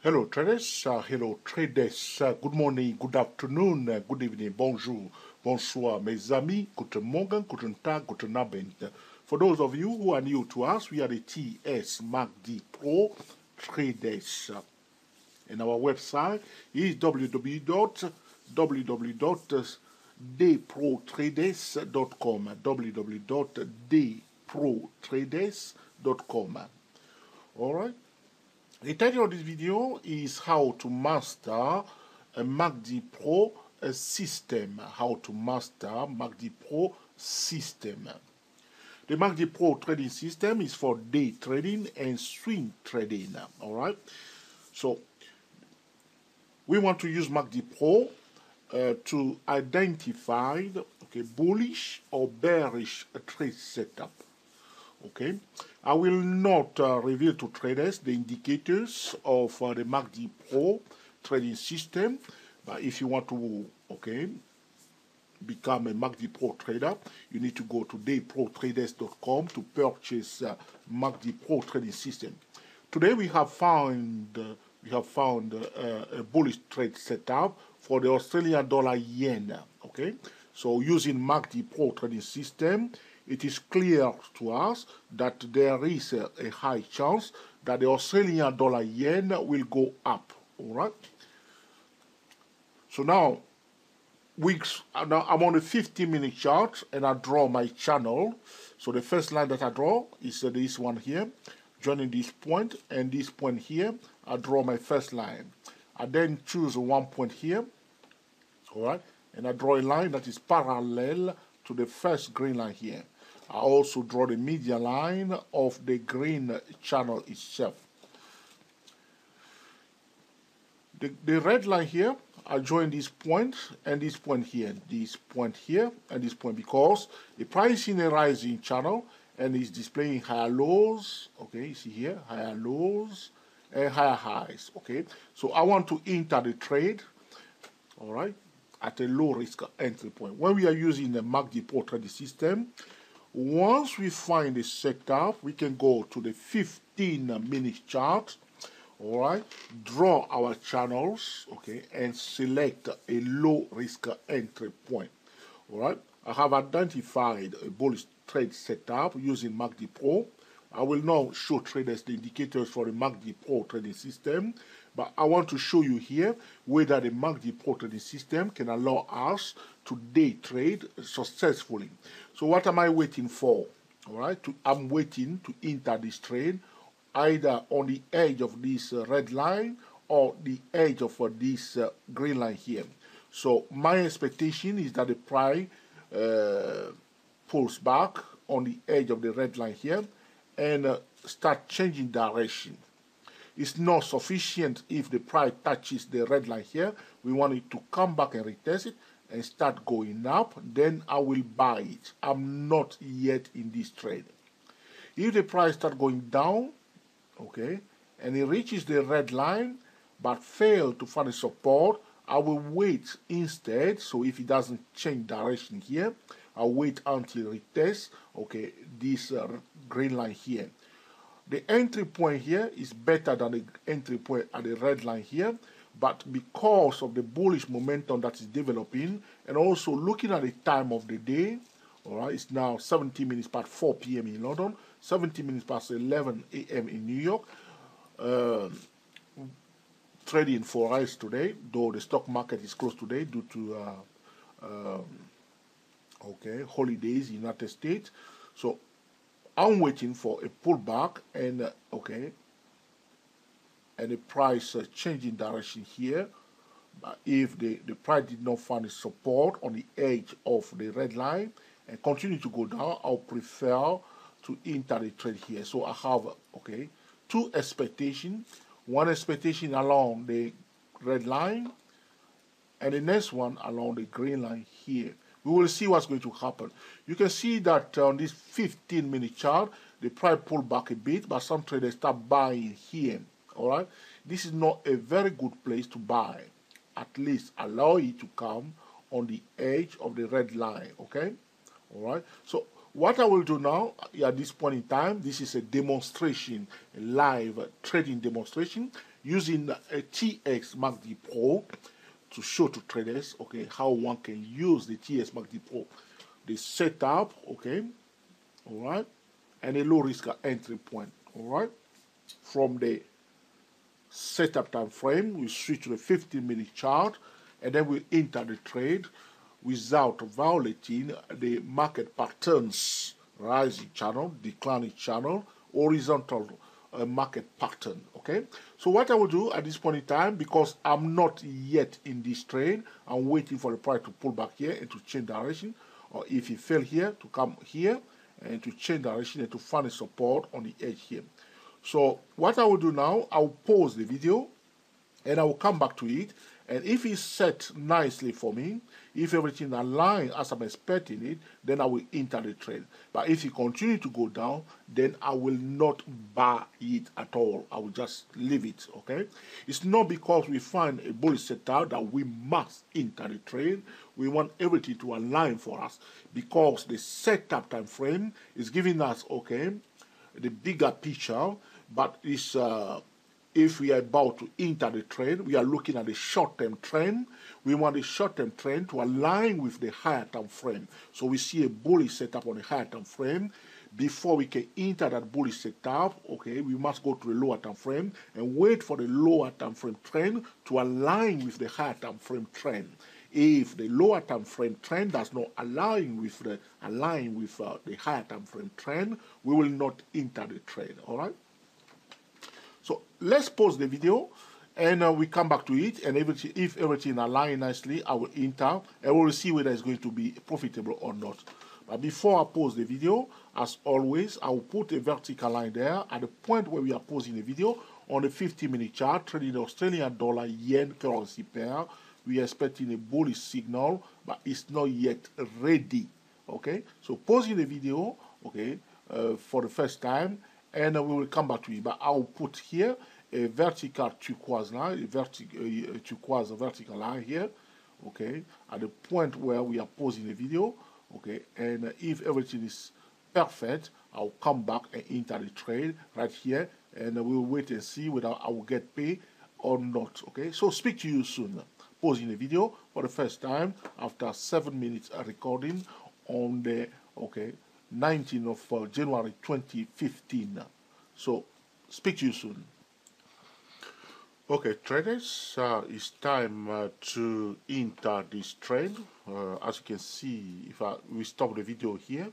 Hello traders, good morning, good afternoon, good evening, bonjour, bonsoir mes amis, guten Morgen, guten Tag, guten Abend. For those of you who are new to us, we are the TS MACD Pro Traders. And our website is www.dayprotraders.com, www.dayprotraders.com. Alright? The title of this video is how to master a MACD Pro system. How to master MACD Pro system. The MACD Pro trading system is for day trading and swing trading. Alright, so we want to use MACD Pro to identify bullish or bearish trade setup. Okay, I will not reveal to traders the indicators of the MACD Pro trading system, but if you want to become a MACD Pro trader, you need to go to dayprotraders.com to purchase MACD Pro trading system. Today we have found a bullish trade setup for the Australian dollar yen. Okay, so using MACD Pro trading system, it is clear to us that there is a high chance that the Australian dollar yen will go up. All right. So now I'm on a 15-minute chart and I draw my channel. So the first line that I draw is this one here, joining this point and this point here. I draw my first line. I then choose one point here. All right, and I draw a line that is parallel to the first green line here. I also draw the median line of the green channel itself. The red line here, I join this point and this point here, this point here and this point, because the price is in a rising channel and is displaying higher lows. Okay, you see here, higher lows and higher highs. Okay, so I want to enter the trade, all right, at a low risk entry point. When we are using the MACD Pro trading system, once we find a setup, we can go to the 15-minute chart, all right, draw our channels, okay, and select a low risk entry point. All right, I have identified a bullish trade setup using MACD Pro. I will now show traders the indicators for the MACD Pro trading system, but I want to show you here whether the MACD Pro trading system can allow us to day trade successfully. So what am I waiting for? All right, I'm waiting to enter this trade either on the edge of this red line or the edge of this green line here. So my expectation is that the price pulls back on the edge of the red line here and start changing direction. It's not sufficient if the price touches the red line here. We want it to come back and retest it and start going up. Then I will buy it. I'm not yet in this trade. If the price starts going down, okay, and it reaches the red line but fail to find a support, I will wait instead. So if it doesn't change direction here, I'll wait until it retests, okay, this green line here. The entry point here is better than the entry point at the red line here, but because of the bullish momentum that is developing and also looking at the time of the day, all right, it's now 17 minutes past 4 p.m. in London, 17 minutes past 11 a.m. in New York. Trading for us today, though the stock market is closed today due to holidays in the United States. So I'm waiting for a pullback and and the price changing direction here. But if the price did not find a support on the edge of the red line and continue to go down, I'll prefer to enter the trade here. So I have two expectations. One expectation along the red line and the next one along the green line here. We will see what's going to happen. You can see that on this 15-minute chart, the price pulled back a bit, but some traders start buying here. All right, this is not a very good place to buy. At least allow it to come on the edge of the red line. Okay, all right. So what I will do now at this point in time, this is a demonstration, a live trading demonstration using a TX MACD Pro to show to traders, okay, how one can use the TX MACD Pro, the setup, okay, all right, and a low risk entry point, all right. From the setup time frame, we switch to the 15-minute chart, and then we enter the trade without violating the market patterns, rising channel, declining channel, horizontal market pattern, okay? So what I will do at this point in time, because I'm not yet in this trade, I'm waiting for the price to pull back here and to change direction, or if it fell here, to come here and to change direction and to find a support on the edge here. So what I will do now, I will pause the video and I will come back to it, and if it's set nicely for me, if everything aligns as I'm expecting it, then I will enter the trade. But if it continues to go down, then I will not buy it at all. I will just leave it, okay? It's not because we find a bullish setup that we must enter the trade. We want everything to align for us because the setup time frame is giving us, okay, the bigger picture, but it's if we are about to enter the trend, we are looking at the short-term trend. We want the short-term trend to align with the higher time frame. So we see a bullish setup on the higher time frame. Before we can enter that bullish setup, okay, we must go to the lower time frame and wait for the lower time frame trend to align with the higher time frame trend. If the lower time frame trend does not align with the higher time frame trend, we will not enter the trade. All right. So let's pause the video and we come back to it, and if everything aligns nicely, I will enter and we will see whether it's going to be profitable or not. But before I pause the video, as always, I will put a vertical line there at the point where we are pausing the video on the 50-minute chart, trading the Australian dollar yen currency pair. We are expecting a bullish signal, but it's not yet ready. Okay, so pausing the video, okay, for the first time, and we will come back to it. But I will put here a vertical turquoise line, a turquoise vertical line here, okay, at the point where we are pausing the video, okay, and if everything is perfect, I'll come back and enter the trade right here, and we'll wait and see whether I will get paid or not. Okay, so speak to you soon. Pausing the video for the first time after 7 minutes recording on the 19th of January 2015. So speak to you soon. Okay, traders, it's time to enter this trade. As you can see, if we stop the video here,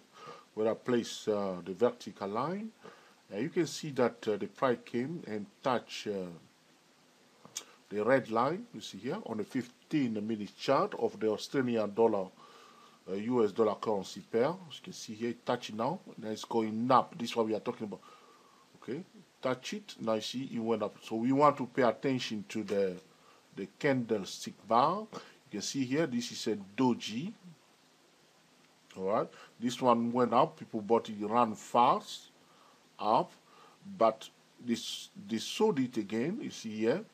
where I place the vertical line, you can see that the price came and touched the red line, you see here, on the 15-minute chart of the Australian dollar, US dollar currency pair. As you can see here, touching now, and it's going up. This is what we are talking about. Okay, touch it, now you see it went up. So we want to pay attention to the candlestick bar. You can see here, this is a doji. Alright, this one went up, people bought it, ran fast up, but they sold it again, you see here.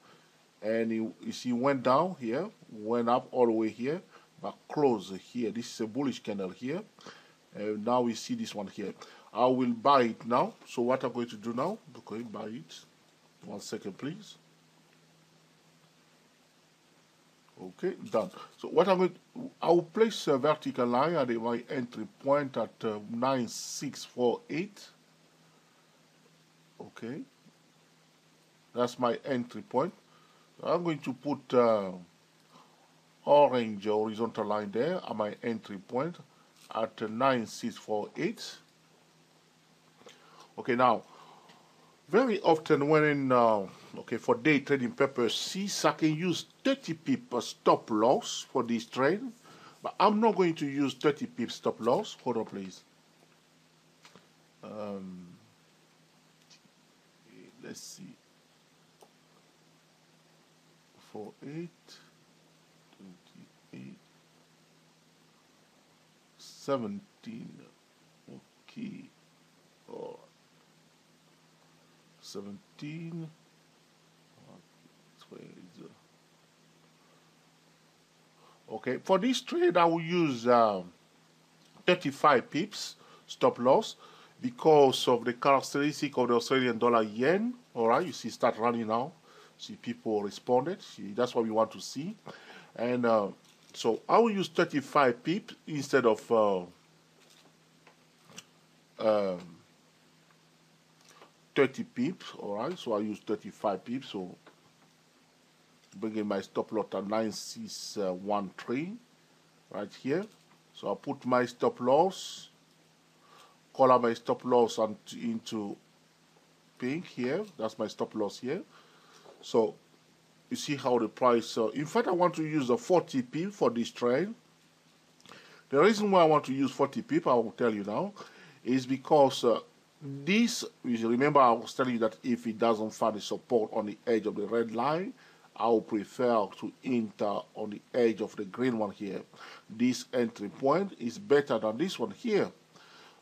And you see went down here, went up all the way here, but closed here. This is a bullish candle here. And now we see this one here. I will buy it now. So what I'm going to do now, okay, buy it. 1 second, please. Okay, done. So what I'm going to, I will place a vertical line at my entry point at 9648. Okay, that's my entry point. I'm going to put orange horizontal line there at my entry point at 9648. Okay, now, very often when in, for day trading purposes, I can use 30 pip stop loss for this trade, but I'm not going to use 30 pip stop loss. Hold on, please. Let's see. 48, 28, 17, okay, or 17, okay, for this trade I will use 35 pips stop loss because of the characteristic of the Australian dollar yen. All right, you see, start running now. See, people responded. See, that's what we want to see. And so I will use 35 pips instead of 30 pips. All right, so I use 35 pips. So bringing my stop loss at 9613 right here. So I'll put my stop loss, color my stop loss into pink here. That's my stop loss here. So you see how the price, in fact, I want to use the 40 pip for this trade. The reason why I want to use 40 pip, I will tell you now, is because this, remember I was telling you that if it doesn't find the support on the edge of the red line, I would prefer to enter on the edge of the green one here. This entry point is better than this one here,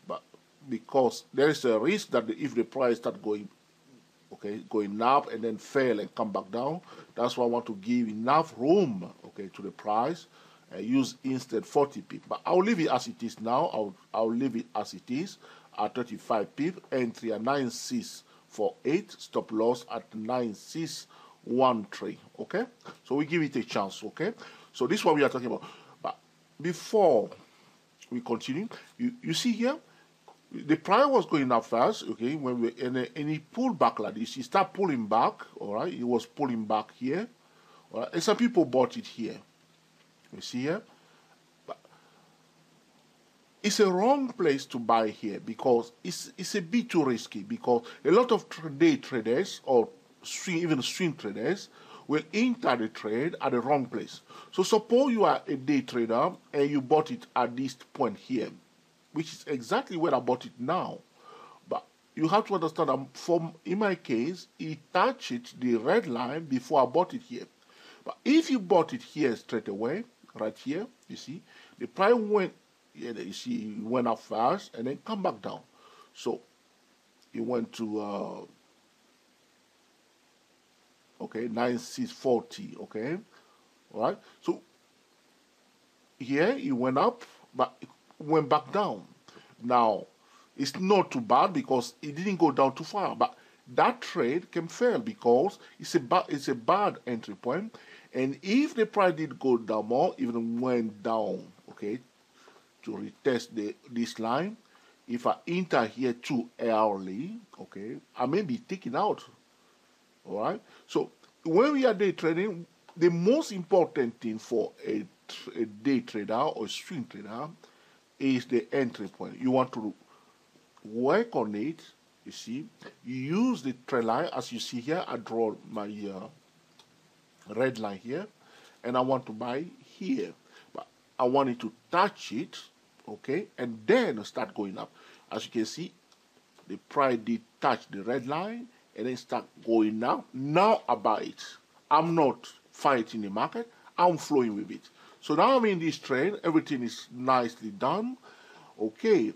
but because there is a risk that if the price start going, okay, going up and then fail and come back down, that's why I want to give enough room, okay, to the price and use instead 40 pip. But I'll leave it as it is now. I'll leave it as it is at 35 pip, entry at 9648, stop loss at 9613. Okay, so we give it a chance. Okay, so this is what we are talking about. But before we continue, you see here the price was going up fast. Okay, when we and he pulled back like this, he started pulling back. All right, he was pulling back here. All right, and some people bought it here. You see here, but it's a wrong place to buy here because it's a bit too risky, because a lot of day traders or even swing traders will enter the trade at the wrong place. So suppose you are a day trader and you bought it at this point here, which is exactly where I bought it now. But you have to understand that in my case, it touched the red line before I bought it here. But if you bought it here straight away, right here, you see, the price went, yeah, you see, it went up fast and then come back down. So it went to, okay, 9640, okay, all right. So here it went up, but it went back down. Now, it's not too bad because it didn't go down too far, but that trade can fail because it's a bad entry point. And if the price did go down more, even went down, okay, to retest this line, if I enter here too early, okay, I may be taken out. All right. So when we are day trading, the most important thing for a day trader or swing trader is the entry point. You want to work on it. You see, you use the trend line as you see here. I draw my red line here, and I want to buy here, but I want it to touch it, okay, and then start going up. As you can see, the price did touch the red line and then start going up. Now I buy it. I'm not fighting the market, I'm flowing with it. So now I'm in this trade, everything is nicely done. Okay,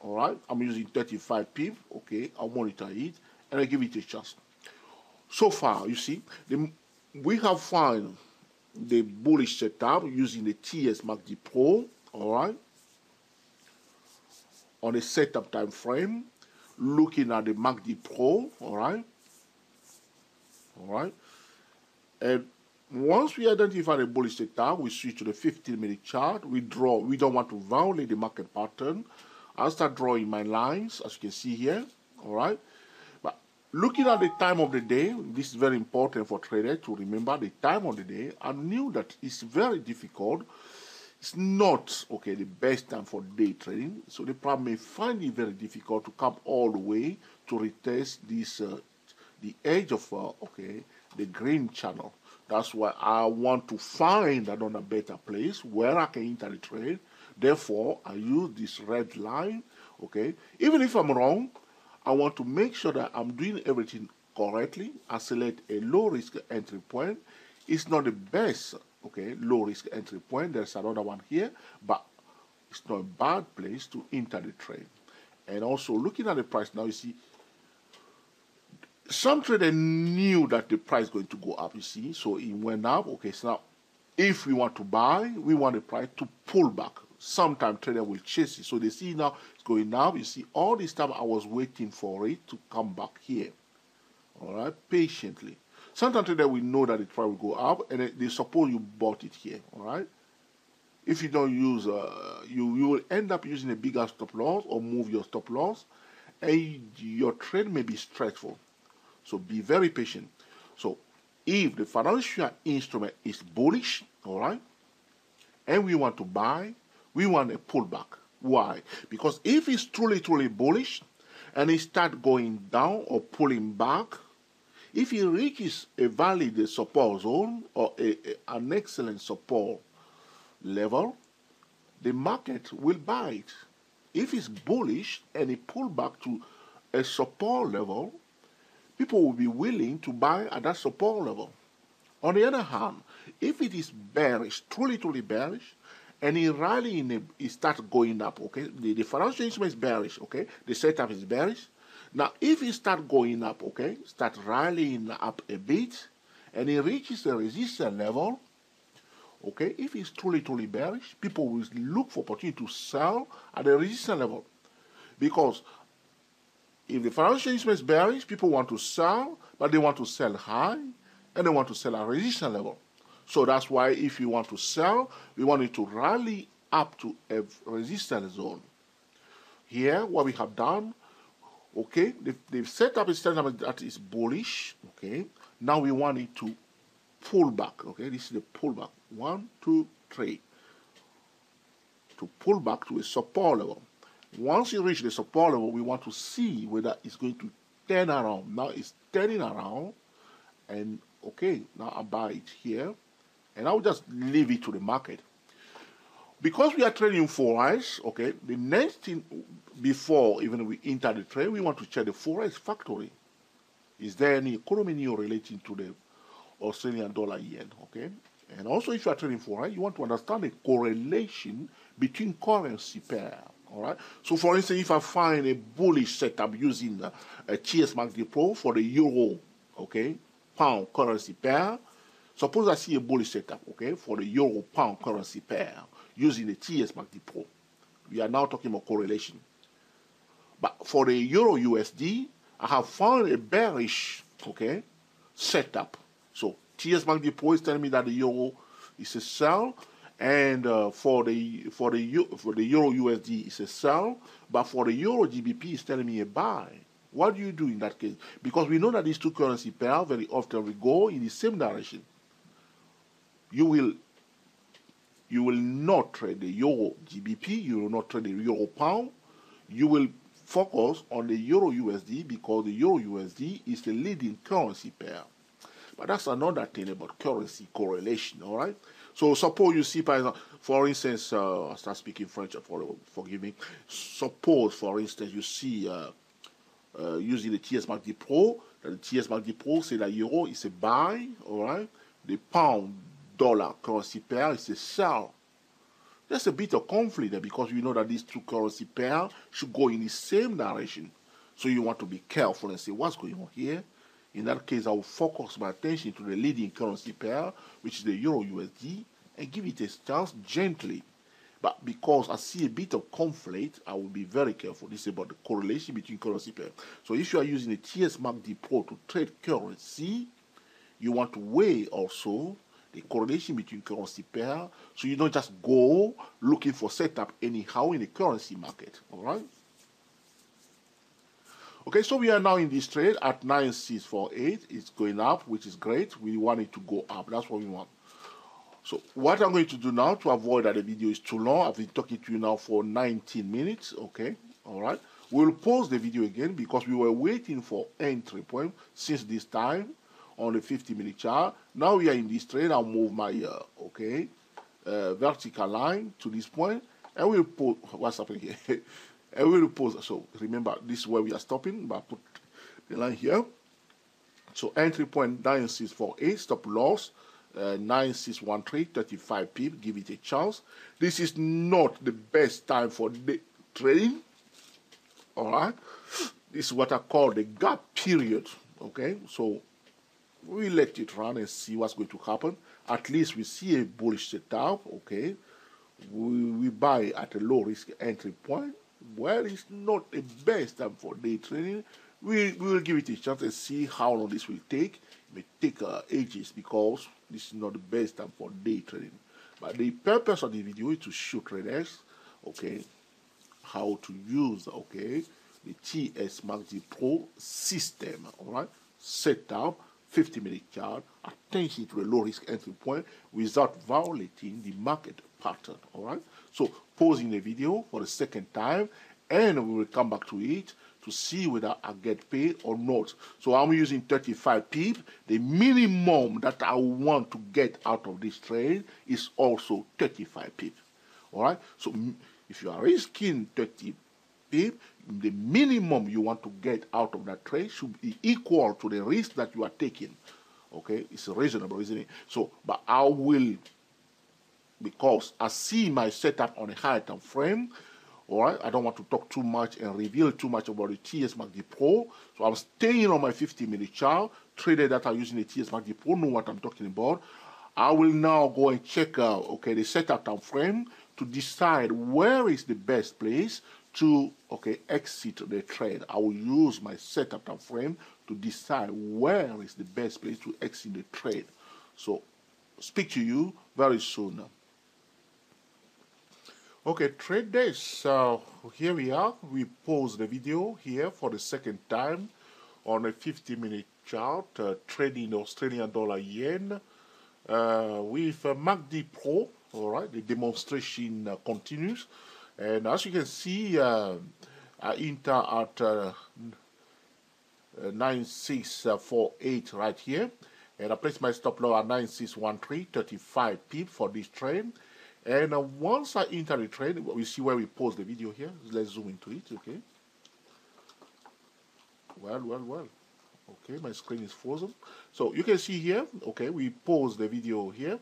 all right, I'm using 35 pip, okay, I'll monitor it and I give it a chance. So far, you see, we have found the bullish setup using the TS MACD Pro, all right, on a setup time frame, looking at the MACD Pro, all right, and once we identify the bullish setup, we switch to the 15-minute chart. We draw. We don't want to violate the market pattern. I'll start drawing my lines, as you can see here, all right. But looking at the time of the day, this is very important for traders to remember the time of the day. I knew that it's very difficult. It's not, okay, the best time for day trading. So the problem may find it very difficult to come all the way to retest this, the edge of, okay, the green channel. That's why I want to find another better place where I can enter the trade. Therefore, I use this red line, okay? Even if I'm wrong, I want to make sure that I'm doing everything correctly. I select a low-risk entry point. It's not the best, okay, low-risk entry point. There's another one here, but it's not a bad place to enter the trade. And also, looking at the price now, you see, some trader knew that the price is going to go up, you see, so it went up. Okay, so now if we want to buy, we want the price to pull back. Sometimes trader will chase it, so they see now it's going up. You see, all this time I was waiting for it to come back here. All right, patiently. Sometimes that we know that the price will go up, and they suppose you bought it here. All right. If you don't use, you will end up using a bigger stop loss or move your stop loss, and your trade may be stressful. So be very patient. So if the financial instrument is bullish, all right, and we want to buy, we want a pullback. Why? Because if it's truly bullish and it starts going down or pulling back, if it reaches a valid support zone or an excellent support level, the market will buy it. If it's bullish and it pull back to a support level, people will be willing to buy at that support level. On the other hand, if it is bearish, truly bearish, and it rally it starts going up, okay? The financial instrument is bearish, okay? The setup is bearish. Now, if it starts going up, okay, start rallying up a bit, and it reaches the resistance level, okay, if it's truly bearish, people will look for opportunity to sell at the resistance level. Because if the financial instrument is bearish, people want to sell, but they want to sell high, and they want to sell at resistance level. So that's why if you want to sell, we want it to rally up to a resistance zone. Here, what we have done, okay, they've set up a setup that is bullish, okay. Now we want it to pull back, okay. This is the pullback. 1, 2, 3. To pull back to a support level. Once you reach the support level, we want to see whether it's going to turn around. Now it's turning around, and okay, now I buy it here, and I'll just leave it to the market. Because we are trading forex, okay, the next thing before even we enter the trade, we want to check the forex factory. Is there any economy news relating to the Australian dollar yen, okay? And also, if you are trading forex, you want to understand the correlation between currency pair, all right? So, for instance, if I find a bullish setup using a MACD Pro for the euro, okay, pound currency pair, suppose I see a bullish setup, okay, for the euro pound currency pair using the MACD Pro. We are now talking about correlation. But for the euro USD, I have found a bearish, okay, setup. So MACD Pro is telling me that the euro is a sell, and for the euro USD is a sell, but for the euro GBP is telling me a buy. What do you do in that case? Because we know that these two currency pairs very often will go in the same direction. You will not trade the euro GBP, you will not trade the euro pound, you will focus on the euro USD because the euro USD is the leading currency pair. But that's another thing about currency correlation, all right? So suppose you see, for instance, I start speaking French, forgive me. Suppose, for instance, you see using the MACD Pro, that the MACD Pro say that euro is a buy, all right? The pound dollar currency pair is a sell. There's a bit of conflict there because we know that these two currency pairs should go in the same direction. So you want to be careful and say, what's going on here? In that case, I will focus my attention to the leading currency pair, which is the euro USD, and give it a chance gently. But because I see a bit of conflict, I will be very careful. This is about the correlation between currency pairs. So if you are using the MACD Pro to trade currency, you want to weigh also the correlation between currency pair, so you don't just go looking for setup anyhow in the currency market, all right? Okay, so we are now in this trade at 9648. It's going up, which is great. We want it to go up. That's what we want. So what I'm going to do now to avoid that the video is too long, I've been talking to you now for 19 minutes, okay? All right. We'll pause the video again because we were waiting for entry point since this time on the 50-minute chart. Now we are in this trade. I'll move my vertical line to this point, and we'll put what's happening here. And we'll pause. So remember, this is where we are stopping. But put the line here. So entry point 9648, stop loss 9613, 35 pip. Give it a chance. This is not the best time for the trading. All right. This is what I call the gap period. Okay. So we let it run and see what's going to happen. At least we see a bullish setup, okay? We buy at a low risk entry point. well, it's not the best time for day trading. We will give it a chance and see how long this will take. It may take ages because this is not the best time for day trading. But the purpose of the video is to show traders, okay, how to use, okay, the TS MACD Pro system, all right, set up 50-minute chart, attention to the low risk entry point without violating the market pattern, all right. So pausing the video for the second time, and we will come back to it to see whether I get paid or not. So I'm using 35 pips. The minimum that I want to get out of this trade is also 35 pips, all right. So if you are risking 30 pips, the minimum you want to get out of that trade should be equal to the risk that you are taking. Okay, it's reasonable, isn't it? So, but I will, because I see my setup on a higher time frame, all right, I don't want to talk too much and reveal too much about the TS MACD Pro. So I'm staying on my 50-minute chart. Traders that are using the TS MACD Pro know what I'm talking about. I will now go and check out, okay, the setup time frame to decide where is the best place to, okay, exit the trade. I will use my setup time frame to decide where is the best place to exit the trade. So, speak to you very soon. Okay, traders, so here we are. We pause the video here for the second time on a 50-minute chart, trading Australian dollar yen with MACD Pro. All right, the demonstration continues. And as you can see, I enter at 9648 right here, and I place my stop loss at 9613, 35 pips for this trade. And once I enter the trade, we see where we pause the video here. Let's zoom into it, okay? Well. Okay, my screen is frozen. So you can see here, okay, we pause the video here,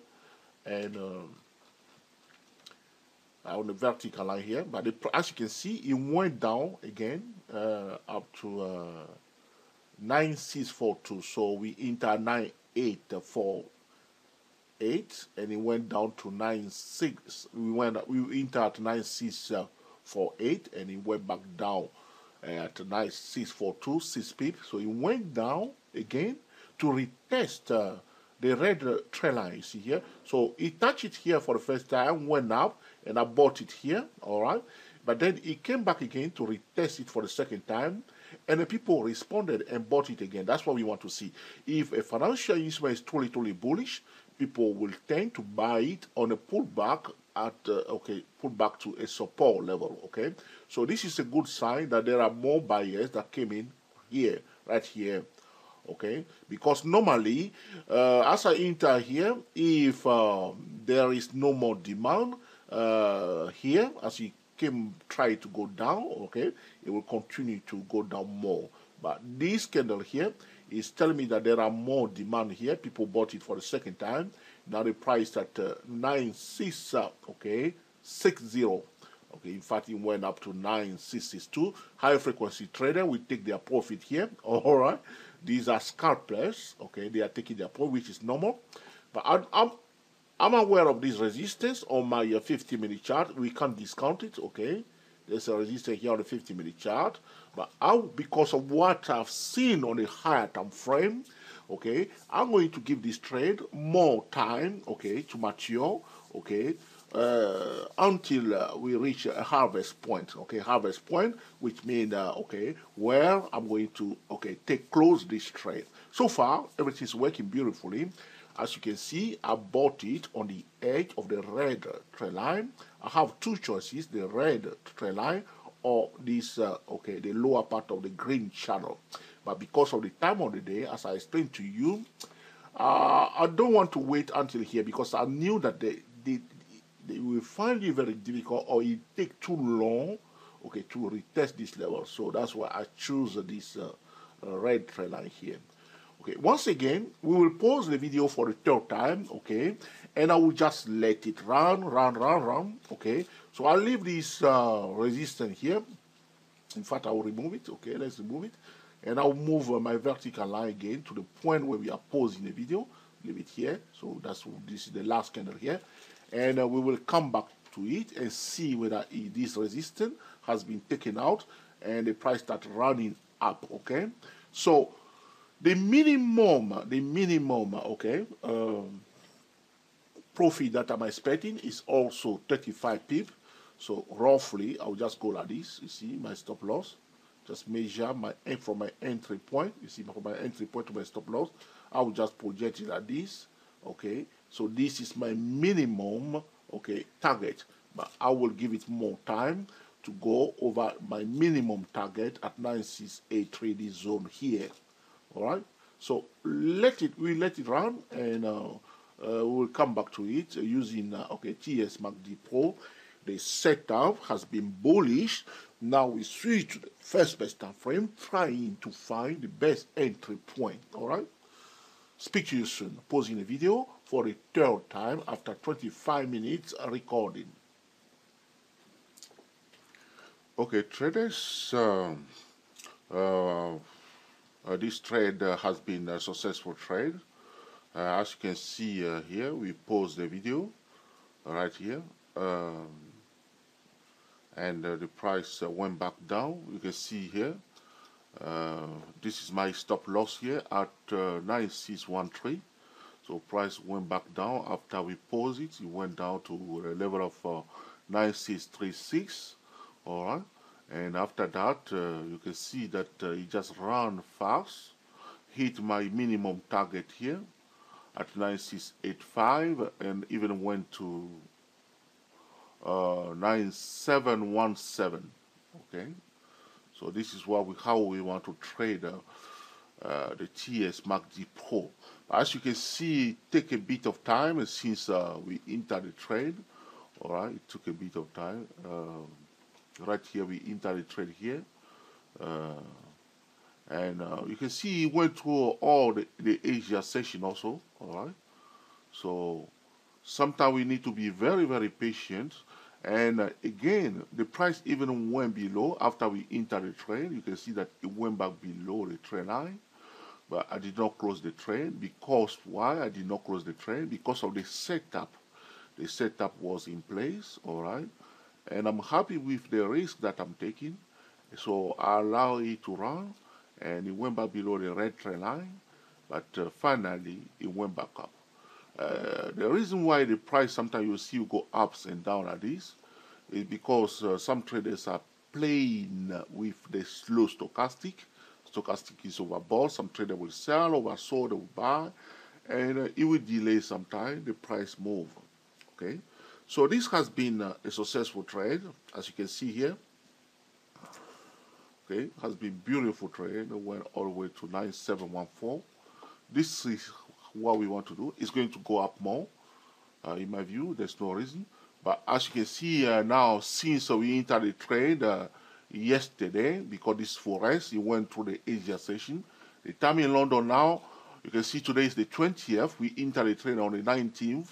and on the vertical line here, but as you can see, it went down again up to 9642. So we enter 9848, and it went down to 96. We entered at 9648, and it went back down at 9642, 6 pips. So it went down again to retest the red trend line, you see here. So it touched it here for the first time, went up, and I bought it here, all right? But then it came back again to retest it for the second time, and the people responded and bought it again. That's what we want to see. If a financial instrument is totally bullish, people will tend to buy it on a pullback at, pullback to a support level, okay? So this is a good sign that there are more buyers that came in here, right here, okay, because normally as I enter here, if there is no more demand here, as it try to go down, okay, it will continue to go down more. But this candle here is telling me that there are more demand here. People bought it for the second time. Now the price at 96 okay 60. Okay, in fact, it went up to 9662. High frequency trader will take their profit here. All right, these are scalpers. Okay, they are taking their profit, which is normal. But I'm aware of this resistance on my 50-minute chart. We can't discount it. Okay, there's a resistance here on the 50-minute chart. But because of what I've seen on the higher time frame, okay, I'm going to give this trade more time, okay, to mature, okay, until we reach a harvest point, okay, harvest point, which means, okay, where I'm going to, okay, close this trade. So far, everything is working beautifully. As you can see, I bought it on the edge of the red trend line. I have two choices, the red trend line or this, okay, the lower part of the green channel. But because of the time of the day, as I explained to you, I don't want to wait until here because I knew that they will find it very difficult or it take too long, okay, to retest this level. So that's why I choose this red trend line here. Okay, once again, we will pause the video for the third time, okay, and I will just let it run, okay. So I'll leave this resistance here. In fact, I will remove it, okay, let's remove it. And I'll move my vertical line again to the point where we are pausing the video. Leave it here. So this is the last candle here. And we will come back to it and see whether this resistance has been taken out and the price start running up. Okay, so the minimum, okay, profit that I'm expecting is also 35 pip. So roughly, I'll just go like this. You see my stop loss. Just measure from my entry point. You see, from my entry point to my stop loss, I will just project it like this. Okay, so this is my minimum, okay, target. But I will give it more time to go over my minimum target at 9683, this zone here. All right. So we let it run, and we'll come back to it using okay, TS MACD Pro. The setup has been bullish. Now we switch to the first best time frame, trying to find the best entry point. All right. Speak to you soon. Pausing the video for the third time after 25 minutes recording. Okay, traders. This trade has been a successful trade. As you can see here, we pause the video right here. And the price went back down. You can see here. This is my stop loss here at 9613. So price went back down after we paused it. It went down to a level of 9636. All right. And after that, you can see that it just ran fast, hit my minimum target here at 9685, and even went to 9717. Okay, so this is how we want to trade the TS MACD Pro. As you can see, it take a bit of time since we entered the trade. All right, it took a bit of time. Right here, we entered the trade here, and you can see it went through all the Asia session also. All right, so sometimes we need to be very, very patient. And again, the price even went below after we entered the trade. You can see that it went back below the trend line, but I did not close the trade. Because why I did not close the trade? Because of the setup. The setup was in place. All right. And I'm happy with the risk that I'm taking. So I allow it to run, and it went back below the red trend line, but finally it went back up. The reason why the price sometimes you see you go ups and down like this is because some traders are playing with the slow stochastic. Stochastic is overbought. Some trader will sell, oversold, they will buy, and it will delay sometimes the price move. Okay. So this has been a successful trade, as you can see here. Okay, has been beautiful trade. It went all the way to 9714. This is what we want to do. It's going to go up more, in my view. There's no reason. But as you can see now, since we entered the trade yesterday, because this forex, it went through the Asia session. The time in London now, you can see today is the 20th. We entered the trade on the 19th.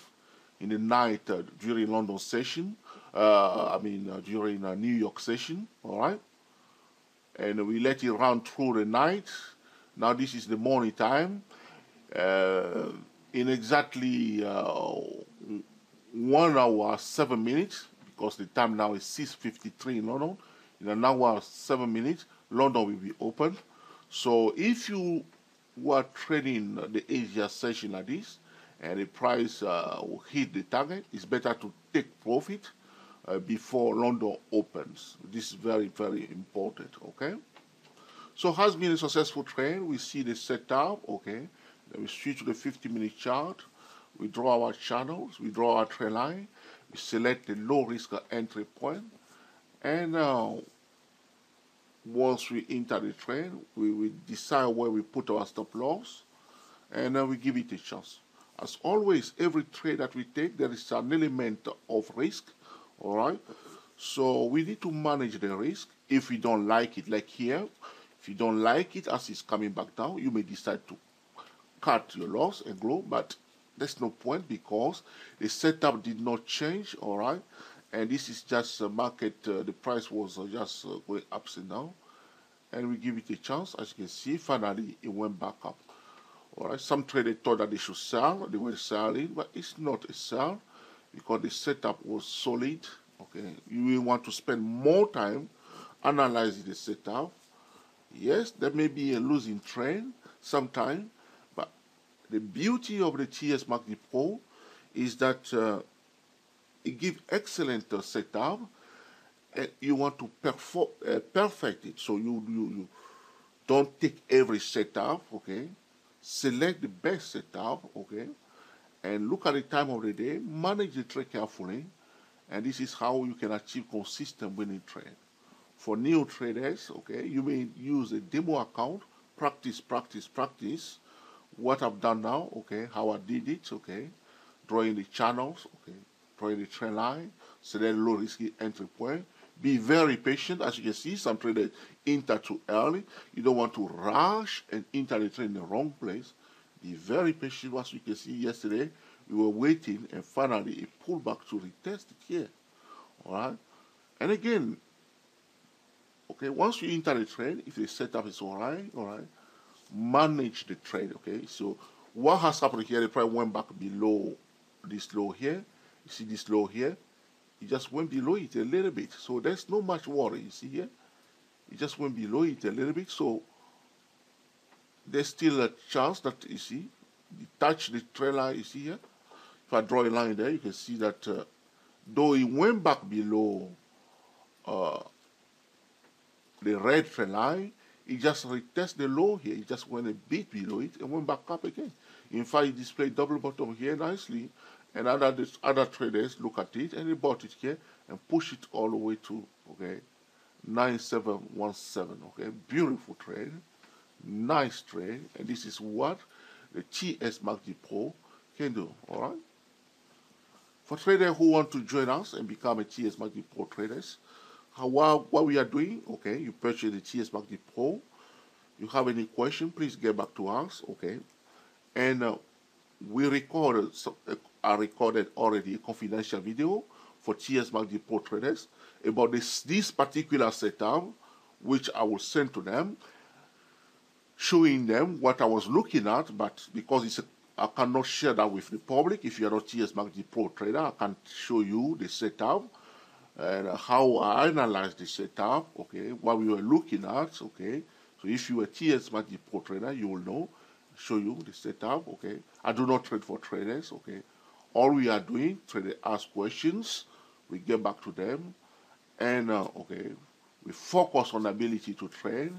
In the night during London session, during New York session, all right? And we let it run through the night. Now this is the morning time. In exactly 1 hour, 7 minutes, because the time now is 6:53 in London. In an hour, 7 minutes, London will be open. So if you were trading the Asia session like this, and the price will hit the target, it's better to take profit before London opens. This is very, very important, okay? So has been a successful trade. We see the setup, okay? Then we switch to the 50-minute chart. We draw our channels, we draw our trend line, we select the low risk entry point, and once we enter the trade, we decide where we put our stop loss, and then we give it a chance. As always, every trade that we take, there is an element of risk, all right? So we need to manage the risk. If we don't like it, like here, if you don't like it as it's coming back down, you may decide to cut your loss and grow, but there's no point because the setup did not change, all right? And this is just a market, the price was just going ups and down, and we give it a chance. As you can see, finally, it went back up. All right, some traders thought that they should sell, they were selling, but it's not a sell. because the setup was solid. Okay, you will want to spend more time analyzing the setup. Yes, there may be a losing trend sometime, but the beauty of the TS MACD Pro is that it gives excellent setup, and you want to perfect it. So you don't take every setup, okay? Select the best setup, okay? And look at the time of the day, manage the trade carefully, and this is how you can achieve consistent winning trade. For new traders, okay, you may use a demo account, practice. What I've done now, okay, how I did it, okay, drawing the channels, okay, drawing the trend line, select low risky entry point. Be very patient. As you can see, some traders enter too early. You don't want to rush and enter the trade in the wrong place. Be very patient. As you can see yesterday, we were waiting, and finally it pulled back to retest it here. All right, and again, okay, once you enter the trade, if the setup is all right, manage the trade, okay? So what has happened here, the price went back below this low here. You see this low here? It just went below it a little bit. So there's not much worry, you see here? It just went below it a little bit. So there's still a chance that, you see, you touch the trend line, you see here? If I draw a line there, you can see that though it went back below the red trend line, it just retested the low here. It just went a bit below it and went back up again. In fact, it displayed double bottom here nicely, and other traders look at it and they bought it here and push it all the way to, okay, 9717. Okay, beautiful trade, nice trade, and this is what the TS MACD Pro can do. All right. For traders who want to join us and become a TS MACD Pro traders, what we are doing, okay, you purchase the TS MACD Pro. You have any question, please get back to us, okay? And we recorded, I recorded already a confidential video for TS MACD Pro traders about this particular setup, which I will send to them, showing them what I was looking at, but because I cannot share that with the public. If you are not TS MACD Pro trader, I can't show you the setup and how I analyzed the setup, okay, what we were looking at, okay. So if you are TS MACD Pro trader, you will know, show you the setup, okay. I do not trade for traders, okay. All we are doing, traders ask questions, we get back to them, and okay, we focus on the ability to trade,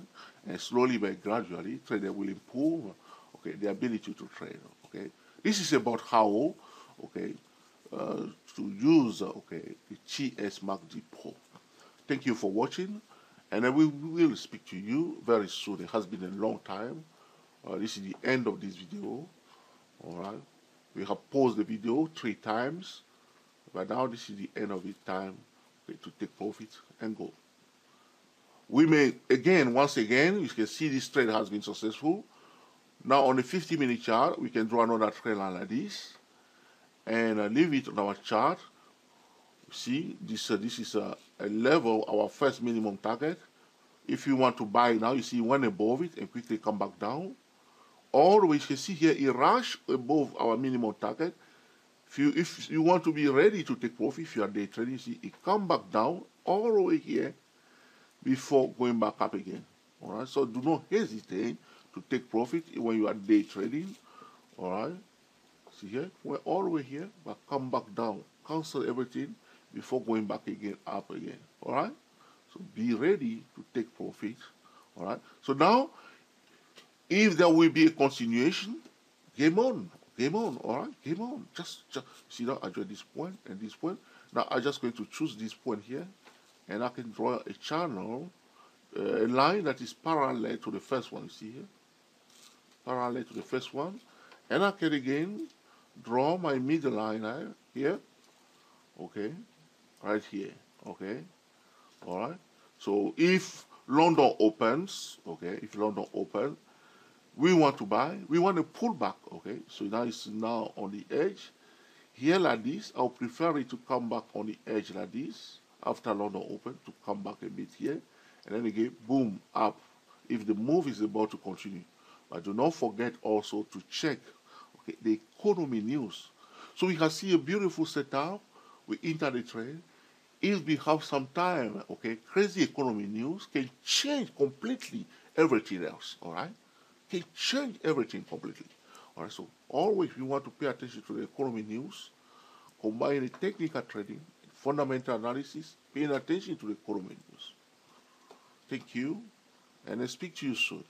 and slowly but gradually, trader will improve, okay, the ability to trade, okay. This is about how, okay, to use, okay, the TS MACD Pro. Thank you for watching, and we will speak to you very soon. It has been a long time. This is the end of this video. All right. We have paused the video 3 times, but now this is the end of the time, okay, to take profit and go. We may, again, once again, you can see this trade has been successful. Now on the 50-minute chart, we can draw another trend line like this, and leave it on our chart. See, this is a level, our first minimum target. If you want to buy now, you see it went above it and quickly come back down. All the way, you can see here, it rushed above our minimum target. If you want to be ready to take profit, if you are day trading, you see it come back down all the way here before going back up again. All right, so do not hesitate to take profit when you are day trading. All right. See here, we're all the way here, but come back down, cancel everything before going back again, up again, all right? So be ready to take profit, all right? So now, if there will be a continuation, game on, all right? Game on, just see now, I draw this point and this point. Now I'm just going to choose this point here, and I can draw a channel, a line that is parallel to the first one, you see here? Parallel to the first one, and I can again draw my middle line here, okay, right here, okay, all right. So if London opens, okay, if London opens, we want to buy, we want to pull back, okay. So now it's now on the edge here like this. I'll prefer it to come back on the edge like this after London open, to come back a bit here, and then again, boom, up. If the move is about to continue, but do not forget also to check, okay, the economy news. So we can see a beautiful setup. We enter the trade. If we have some time, okay, crazy economy news can change completely everything else, all right? Can change everything completely. All right, so always you want to pay attention to the economy news, combining technical trading, fundamental analysis, paying attention to the economy news. Thank you, and I'll speak to you soon.